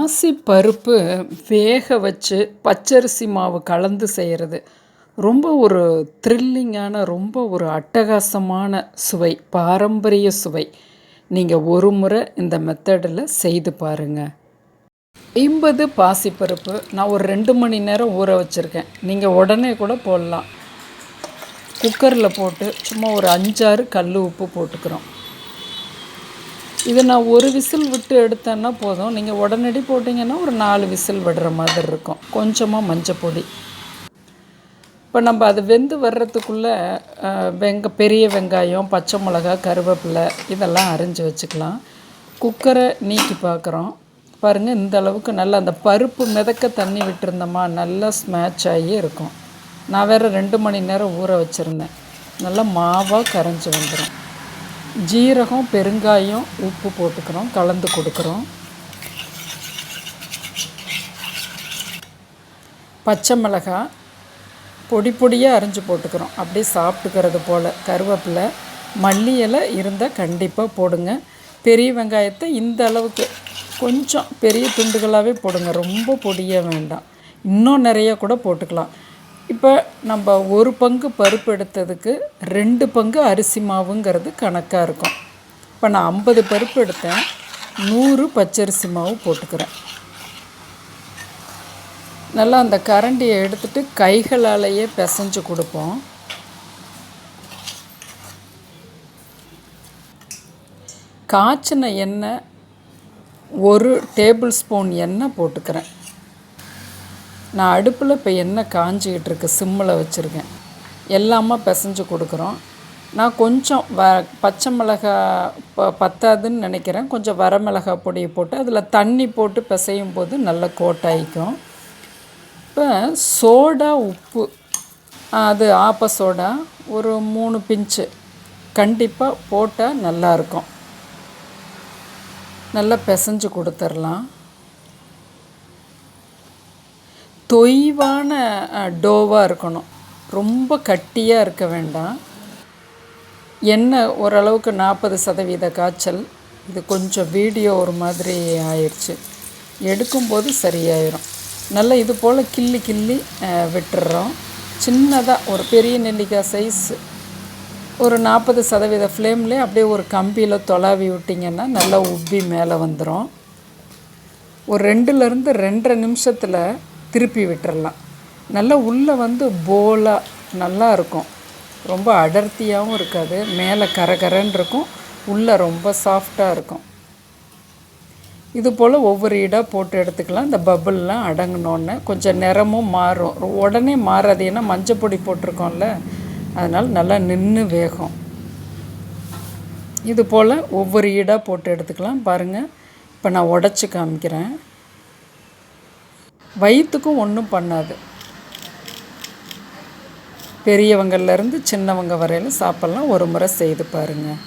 பாசி பருப்பு வேக வச்சு பச்சரிசி மாவு கலந்து செய்கிறது ரொம்ப ஒரு த்ரில்லிங்கான ரொம்ப ஒரு அட்டகாசமான சுவை, பாரம்பரிய சுவை. நீங்கள் ஒரு முறை இந்த மெத்தடில் செய்து பாருங்கள். 50 பாசிப்பருப்பு நான் ஒரு 2 மணி நேரம் ஊற வச்சுருக்கேன். நீங்கள் உடனே கூட போடலாம். குக்கரில் போட்டு சும்மா ஒரு 5-6 கல் உப்பு போட்டுக்கிறோம். இதை நான் ஒரு விசில் விட்டு எடுத்தேன்னா போதும். நீங்கள் உடனடி போட்டிங்கன்னா ஒரு 4 விசில் விடுற மாதிரி இருக்கும். கொஞ்சமாக மஞ்சப்பொடி. இப்போ நம்ம அது வெந்து வர்றதுக்குள்ளே பெரிய வெங்காயம், பச்சை மிளகா, கருவேப்பிலை இதெல்லாம் அரிஞ்சு வச்சுக்கலாம். குக்கரை நீக்கி பார்க்குறோம். பாருங்கள், இந்த அளவுக்கு நல்லா அந்த பருப்பு மிதக்க தண்ணி விட்டுருந்தோமா நல்லா ஸ்மேட்ச் ஆகி இருக்கும். நான் வேறு 2 மணி நேரம் ஊற வச்சுருந்தேன். நல்லா மாவாக கரைஞ்சி வந்துடும். ஜீரகம், பெருங்காயம், உப்பு போட்டுக்கிறோம், கலந்து கொடுக்குறோம். பச்சை மிளகாய் பொடி பொடியாக அரிஞ்சு போட்டுக்கிறோம், அப்படியே சாப்பிட்டுக்கிறது போல். கருவேப்பிலை, மல்லி இலை இருந்தால் கண்டிப்பாக போடுங்க. பெரிய வெங்காயத்தை இந்த அளவுக்கு கொஞ்சம் பெரிய துண்டுகளாகவே போடுங்க, ரொம்ப பொடியாக வேண்டாம். இன்னும் நிறைய கூட போட்டுக்கலாம். இப்போ நம்ம ஒரு பங்கு பருப்பு எடுத்ததுக்கு 2 பங்கு அரிசி மாவுங்கிறது கணக்காக இருக்கும். இப்போ நான் 50 பருப்பு எடுத்தேன், 100 பச்சரிசி மாவு போட்டுக்கிறேன். நல்லா அந்த கரண்டியை எடுத்துகிட்டு கைகளாலேயே பிசைஞ்சு கொடுப்போம். காய்ச்சின எண்ணெய் 1 டேபிள் ஸ்பூன் எண்ணெய் போட்டுக்கிறேன். நான் அடுப்பில் இப்போ எண்ணெய் காஞ்சிக்கிட்டு இருக்கு, சிம்மில் வச்சுருக்கேன். எல்லாமே பிசைஞ்சு கொடுக்குறோம். நான் கொஞ்சம் பச்சை மிளகாய் பத்தாதுன்னு நினைக்கிறேன். கொஞ்சம் வரமிளகாய் பொடியை போட்டு அதில் தண்ணி போட்டு பிசையும் போது நல்லா கோட்டாயிக்கும். இப்போ சோடா உப்பு, அது ஆப்ப சோடா ஒரு 3 பிஞ்சு கண்டிப்பாக போட்டால் நல்லாயிருக்கும். நல்லா பிசைஞ்சு கொடுத்துர்லாம். தொய்வான டோவாக இருக்கணும், ரொம்ப கட்டியாக இருக்க வேண்டாம். எண்ணெய் ஓரளவுக்கு 40% காய்ச்சல். இது கொஞ்சம் வீடியோ ஒரு மாதிரி ஆயிடுச்சு, எடுக்கும்போது சரியாயிடும். நல்லா இது போல் கிள்ளி கிள்ளி விட்டுறோம். சின்னதாக ஒரு பெரிய நெல்லிக்காய் சைஸ் ஒரு 40% ஃப்ளேம்லேயே அப்படியே ஒரு கம்பியில் தொலாவி விட்டிங்கன்னா நல்லா உப்பி மேலே வந்துடும். ஒரு 2லேருந்து 2.5 நிமிஷத்தில் திருப்பி விட்டுறலாம். நல்லா உள்ளே வந்து போலாக நல்லா இருக்கும். ரொம்ப அடர்த்தியாகவும் இருக்காது, மேலே கரகரன்னு இருக்கும், உள்ளே ரொம்ப சாஃப்டாக இருக்கும். இது போல் ஒவ்வொரு ஈடாக போட்டு எடுத்துக்கலாம். இந்த பபுள்லாம் அடங்கினோன்னே கொஞ்சம் நிறமும் மாறும். உடனே மாறாது, ஏன்னா மஞ்சள் பொடி போட்டிருக்கோம்ல, அதனால் நல்லா நின்று வேகும். இது போல் ஒவ்வொரு ஈடாக போட்டு எடுத்துக்கலாம். பாருங்கள், இப்போ நான் உடச்சி காமிக்கிறேன். வயிற்றுக்கும் ஒன்றும் பண்ணாது. பெரியவங்கள்லேருந்து சின்னவங்க வரையிலும் சாப்பிட்லாம். ஒரு முறை செய்து பாருங்கள்.